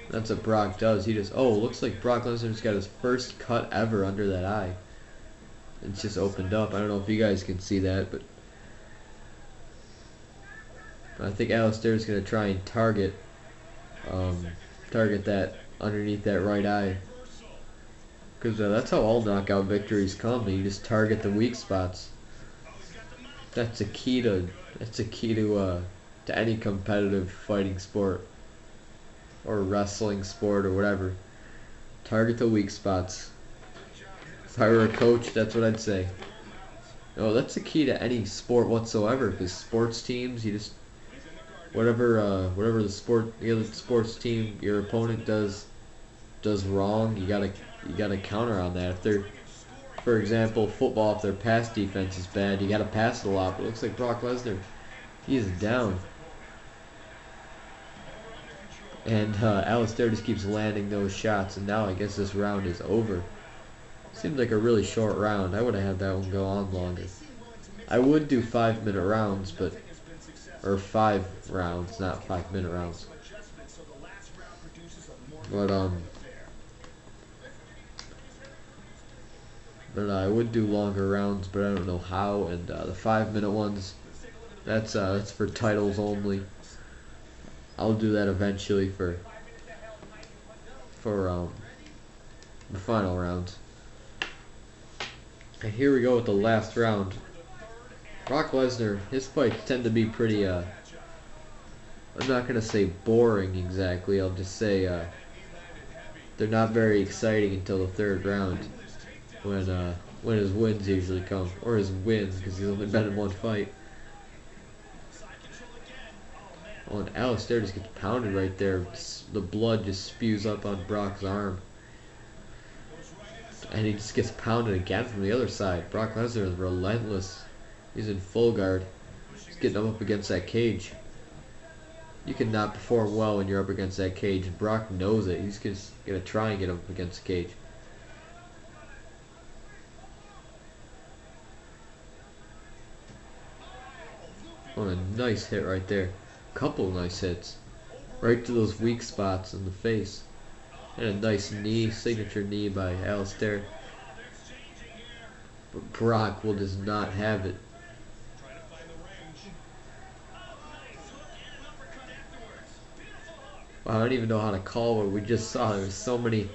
A: That's what Brock does. He just, oh, looks like Brock Lesnar's got his first cut ever under that eye. It's just opened up. I don't know if you guys can see that, but I think Alistair's gonna try and target that underneath that right eye, because that's how all knockout victories come. You just target the weak spots. That's a key to any competitive fighting sport or wrestling sport or whatever. Target the weak spots. If I were a coach, that's what I'd say. No, that's the key to any sport whatsoever. Because sports teams, you just whatever the sports team your opponent does wrong, you gotta counter on that. If they're, for example, football, if their pass defense is bad, you gotta pass it a lot. But it looks like Brock Lesnar, he is down. And Alistair just keeps landing those shots, and now I guess this round is over. Seems like a really short round. I would have had that one go on longer. I would do 5-minute rounds, but or 5 rounds, not 5-minute rounds. But I would do longer rounds, but I don't know how. And the 5-minute ones, that's for titles only. I'll do that eventually for the final round. And here we go with the last round. Brock Lesnar, his fights tend to be pretty, I'm not going to say boring exactly, I'll just say they're not very exciting until the 3rd round, when his wins usually come, or his wins, because he's only been in one fight. Oh, and Alistair just gets pounded right there. The blood just spews up on Brock's arm. And he just gets pounded again from the other side. Brock Lesnar is relentless. He's in full guard. He's getting up against that cage. You cannot perform well when you're up against that cage. And Brock knows it. He's just going to try and get up against the cage. Oh, a nice hit right there. Couple nice hits. Right to those weak spots in the face. And a nice knee, signature knee by Alistair. But Brock will just not have it. Wow, I don't even know how to call what we just saw. There was so many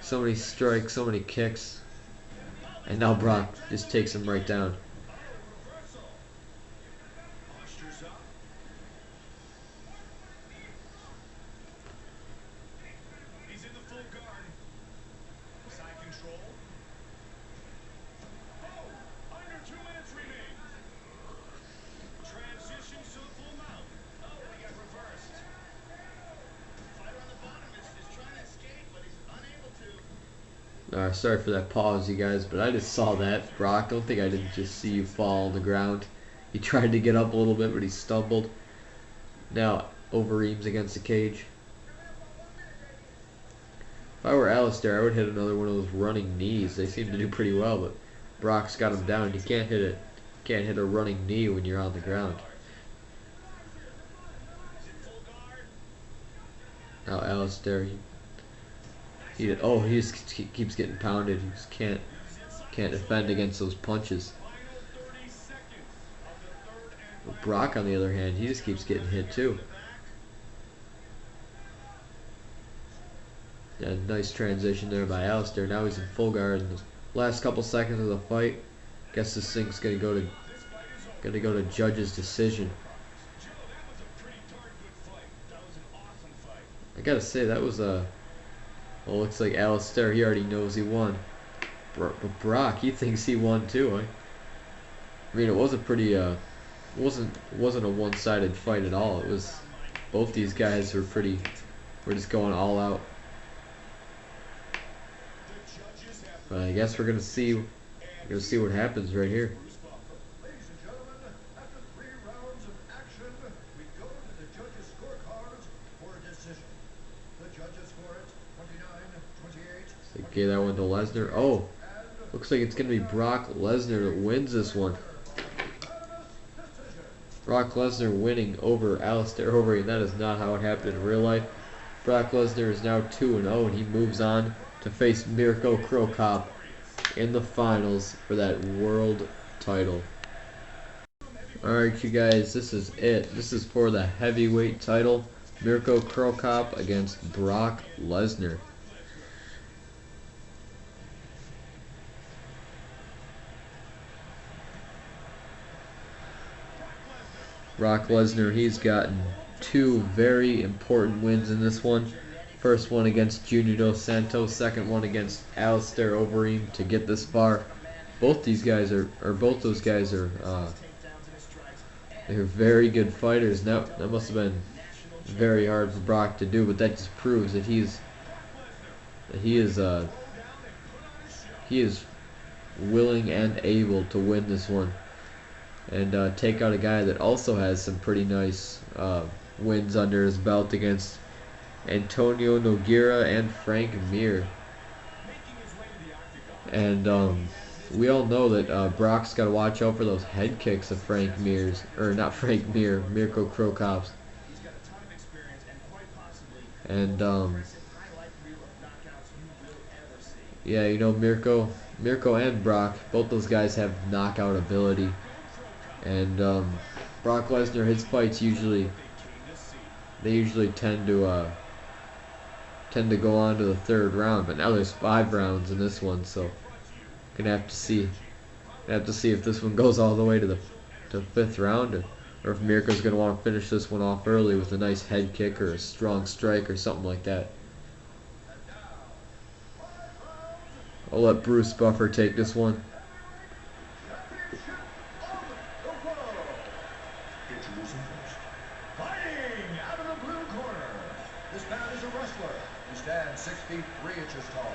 A: strikes, so many kicks. And now Brock just takes him right down. Sorry for that pause, you guys, but I just saw that. Brock, don't think I didn't just see you fall on the ground. He tried to get up a little bit, but he stumbled. Now, Overeem's against the cage. If I were Alistair, I would hit another one of those running knees. They seem to do pretty well, but Brock's got him down. You can't hit it. Can't hit a running knee when you're on the ground. Now Alistair, he just keeps getting pounded. He just can't defend against those punches. But Brock, on the other hand, he just keeps getting hit too. Yeah, nice transition there by Alistair. Now he's in full guard in the last couple seconds of the fight. Guess this thing's gonna go to judge's decision. I gotta say, that was a... Well, looks like Alistair, he already knows he won. But Brock, he thinks he won too. I mean, it was a pretty, wasn't a one-sided fight at all. It was, both these guys were just going all out. But I guess we're gonna see what happens right here.
B: Ladies and gentlemen, after 3 rounds of action, we go to the judges' scorecards for a decision. The judges score it 29-28.
A: So they gave that one to Lesnar. Oh, looks like it's gonna be Brock Lesnar that wins this one. Brock Lesnar winning over Alistair Overeem. That is not how it happened in real life. Brock Lesnar is now 2-0, and he moves on to face Mirko Crocop in the finals for that world title. Alright, you guys, this is it. This is for the heavyweight title. Mirko Crocop against Brock Lesnar. Brock Lesnar, he's gotten two very important wins in this one. First one against Junior Dos Santos, second one against Alistair Overeem to get this far. Both those guys are they're very good fighters. Now that must have been very hard for Brock to do, but that just proves that he is willing and able to win this one and take out a guy that also has some pretty nice wins under his belt against Antonio Nogueira and Frank Mir. And we all know that Brock's got to watch out for those head kicks of Frank Mir's, or not Frank Mir, Mirko Crocop's. And yeah, you know, Mirko and Brock, both those guys have knockout ability. And Brock Lesnar, his fights usually tend to go on to the third round, but now there's 5 rounds in this one, so gonna have to see if this one goes all the way to the 5th round, or if Mirko's gonna want to finish this one off early with a nice head kick or a strong strike or something like that. I'll let Bruce Buffer take this one.
B: Fighting out of the blue corner, this man is a wrestler. He stands 63 inches tall,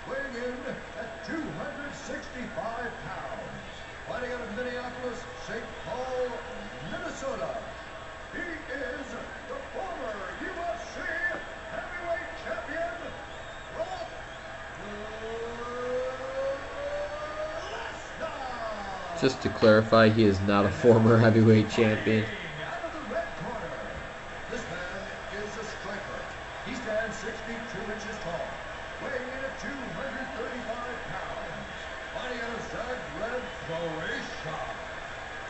B: weighing in at 265 pounds. Fighting out of Minneapolis, St. Paul, Minnesota. He is the former UFC Heavyweight Champion, Brock Lesnar.
A: Just to clarify, he is not a former heavyweight champion.
B: Out of the red corner, this man is a striker. He stands 62 inches tall, weighing in at 235 pounds. Fighting out of Zagreb, Croatia.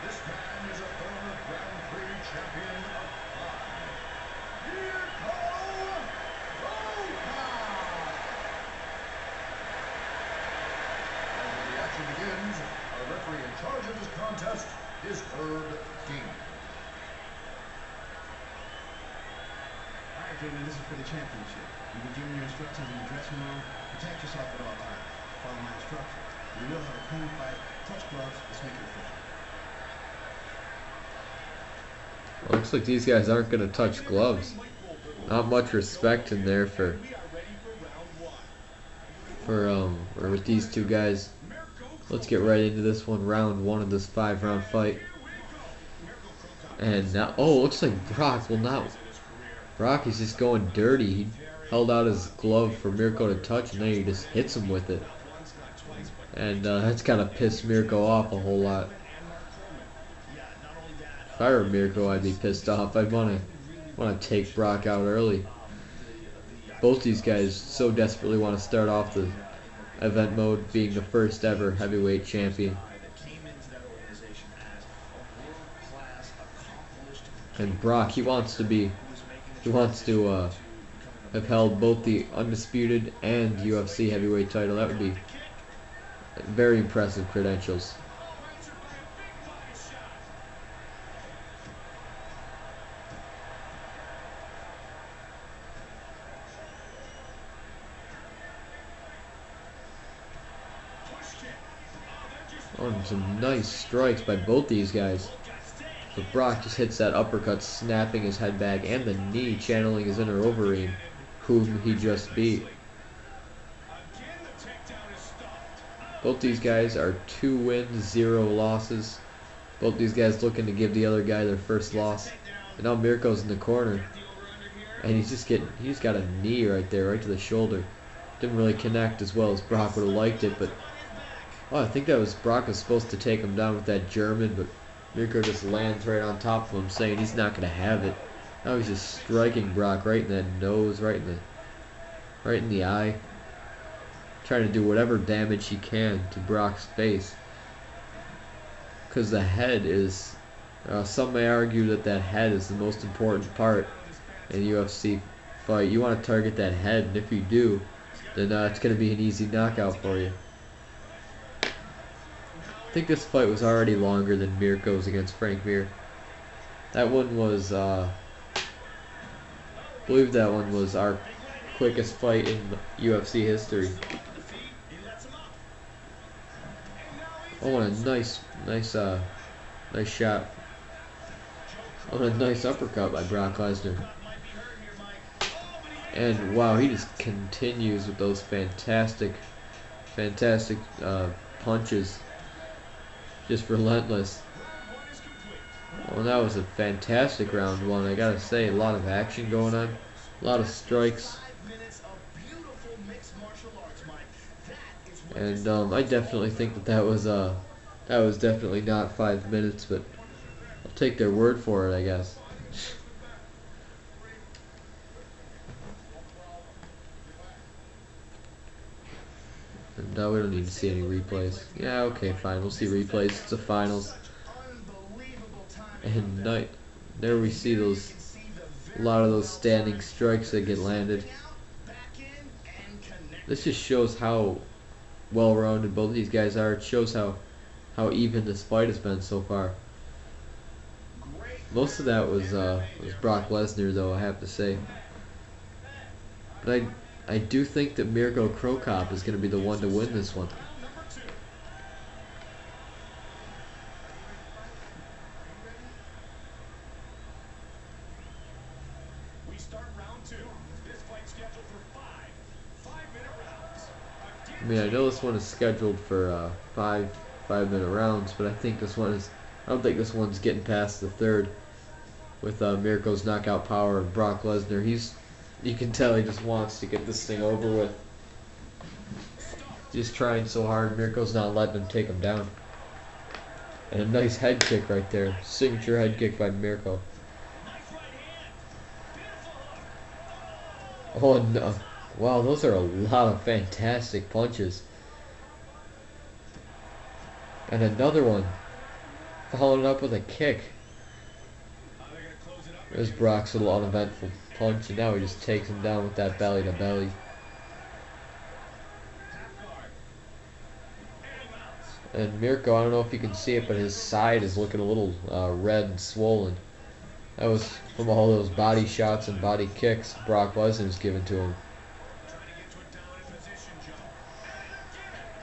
B: This man is a former Grand Prix champion of 5. Mirko Crocop. And when the action begins, our referee in charge of this contest is Herb Dean.
C: Alright, Damon, this is for the championship. You've been given your instructions in the dressing room. Protect yourself at all times. Follow my instructions. We will have a clean fight. Touch gloves. Let's make it official.
A: Well, looks like these guys aren't going to touch gloves. Not much respect in there for or with these two guys. Let's get right into this one, round 1 of this 5-round fight. And now, oh, looks like Brock will not. Brock is just going dirty. He held out his glove for Mirko to touch, and then he just hits him with it. And that's kind of pissed Mirko off a whole lot. If I were Mirko, I'd be pissed off. I'd want to take Brock out early. Both these guys so desperately want to start off the event mode being the first ever heavyweight champion. And Brock, he wants to have held both the Undisputed and UFC Heavyweight title. That would be very impressive credentials. Oh, and some nice strikes by both these guys. But Brock just hits that uppercut, snapping his head back, and the knee channeling his inner Overeem, whom he just beat. Both these guys are 2 wins, 0 losses. Both these guys looking to give the other guy their first loss. And now Mirko's in the corner, and he's got a knee right there, right to the shoulder. Didn't really connect as well as Brock would have liked it, but oh, I think that was Brock was supposed to take him down with that German, but Mirko just lands right on top of him, saying he's not gonna have it. Now he's just striking Brock right in that nose, right in the eye, trying to do whatever damage he can to Brock's face. Because the head is, some may argue that that head is the most important part in a UFC fight. You want to target that head, and if you do, then it's going to be an easy knockout for you. I think this fight was already longer than Mirko's against Frank Mir. That one was, I believe that one was our quickest fight in UFC history. Oh, and a nice shot. Oh, and a nice uppercut by Brock Lesnar. And wow, he just continues with those fantastic punches. Just relentless. Well, that was a fantastic round one. I gotta say, a lot of action going on, a lot of strikes. And I definitely think that was definitely not 5 minutes, but I'll take their word for it, I guess. And we don't need to see any replays. Yeah, okay, fine. We'll see replays. It's the finals. And there we see a lot of those standing strikes that get landed. This just shows how well-rounded both these guys are. It shows how even this fight has been so far. Most of that was Brock Lesnar, though, I have to say. But I do think that Mirko Crocop is going to be the one to win this one.
D: We start round 2. This fight scheduled for 5-minute rounds.
A: I mean, I know this one is scheduled for 5-minute rounds, but I don't think this one's getting past the third with Mirko's knockout power and Brock Lesnar. You can tell he just wants to get this thing over with. He's trying so hard. Mirko's not letting him take him down. And a nice head kick right there. Signature head kick by Mirko. Oh no. Wow, those are a lot of fantastic punches. And another one. Followed up with a kick. There's Brock's little uneventful punch, and now he just takes him down with that belly to belly. And Mirko, I don't know if you can see it, but his side is looking a little red and swollen. That was from all those body shots and body kicks Brock Lesnar's given to him.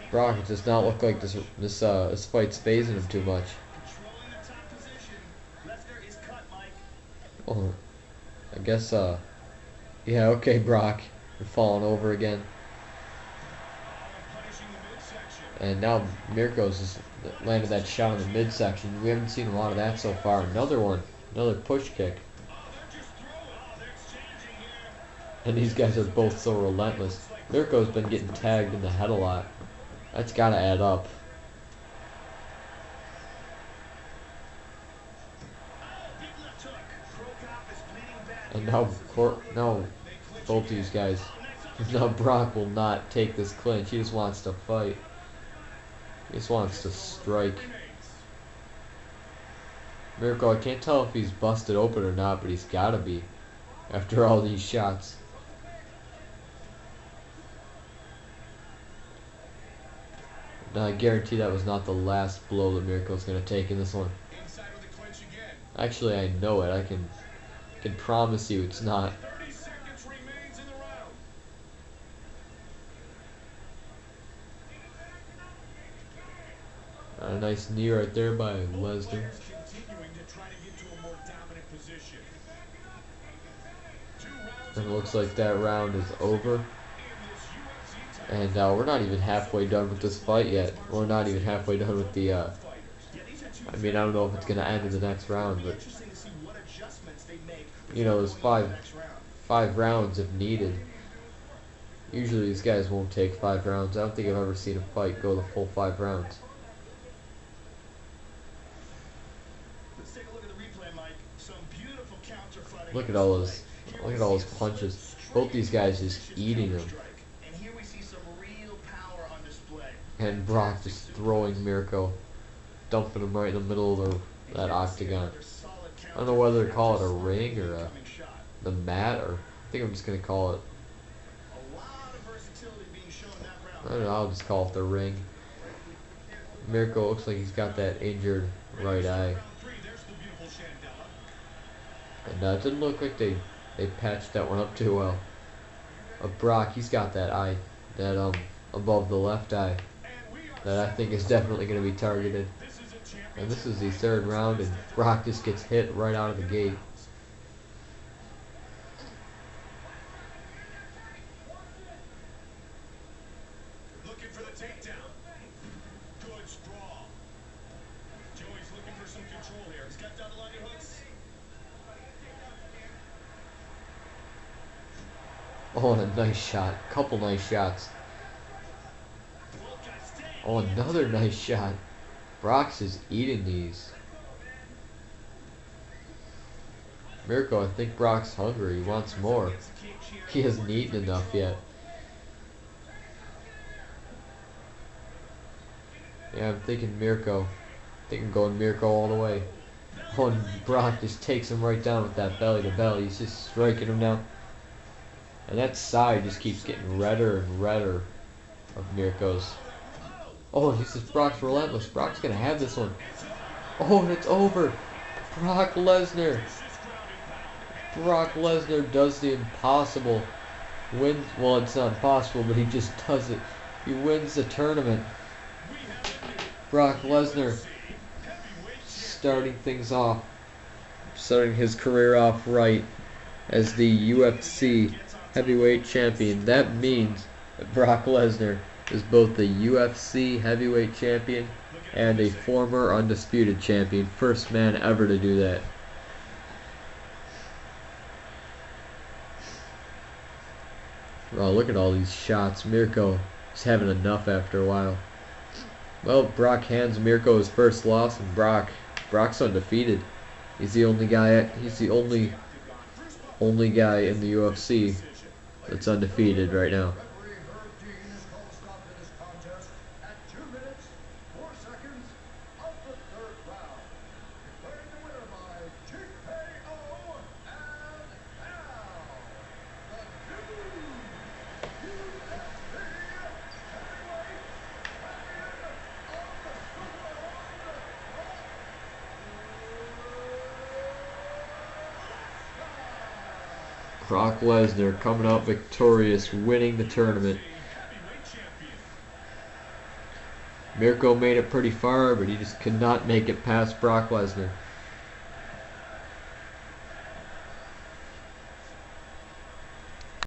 A: Brock, it does not look like this fight's phasing him too much. Oh, I guess, yeah, okay, Brock. You're falling over again. And now Mirko's just landed that shot in the midsection. We haven't seen a lot of that so far. Another one. Another push kick. And these guys are both so relentless. Mirko's been getting tagged in the head a lot. That's gotta add up. And now both these guys. Now Brock will not take this clinch. He just wants to fight. He just wants to strike. Mirko, I can't tell if he's busted open or not, but he's gotta be after all these shots. Now I guarantee that was not the last blow that Mirko's gonna take in this one. Actually, I know it. I can promise you it's not.
D: 30 seconds remains in the round.
A: A nice knee right there by Lesnar.
D: Continuing to try to get to a more dominant position.
A: And it looks like that round is over. And we're not even halfway done with this fight yet. We're not even halfway done with the, I mean, I don't know if it's going to end in the next round, but, you know, there's five rounds if needed. Usually these guys won't take 5 rounds. I don't think I've ever seen a fight go the full 5 rounds. Look at all those punches. Both these guys just eating them.
C: And here we see some real power on display.
A: And Brock just throwing Mirko, dumping him right in the middle of that octagon. I don't know whether to call it a ring or the mat, or I think I'm just gonna call it. I don't know. I'll just call it the ring. Mirko looks like he's got that injured right eye, and it didn't look like they patched that one up too well. Brock, he's got that eye, that above the left eye, that I think is definitely going to be targeted. And this is the third round, and Brock just gets hit right out of the gate.
D: Looking for the takedown. Good sprawl. Joey's looking for some control here. He's got double underhooks.
A: Oh, and a nice shot. Couple nice shots. Oh, another nice shot. Brock's is eating these. Mirko, I think Brock's hungry. He wants more. He hasn't eaten enough yet. Yeah, I'm thinking Mirko. I think I'm going Mirko all the way. Oh, and Brock just takes him right down with that belly to belly. He's just striking him down. And that side just keeps getting redder and redder of Mirko's. Oh, and he's just, Brock's relentless. Brock's going to have this one. Oh, and it's over. Brock Lesnar. Brock Lesnar does the impossible. Wins. Well, it's not impossible, but he just does it. He wins the tournament. Brock Lesnar starting things off. Starting his career off right as the UFC Heavyweight Champion. That means that Brock Lesnar is both the UFC Heavyweight Champion and a former Undisputed Champion. First man ever to do that. Oh, look at all these shots. Mirko is having enough after a while. Well, Brock hands Mirko his first loss, and Brock's undefeated. He's the only guy. He's the only guy in the UFC that's undefeated right now.
B: Referee Herb Dean has called a stop to this contest at 2 minutes, 4 seconds of the third round. Declaring the winner by TKO, and now, the new UFC
A: Brock Lesnar coming out victorious, winning the tournament. Mirko made it pretty far, but he just could not make it past Brock Lesnar.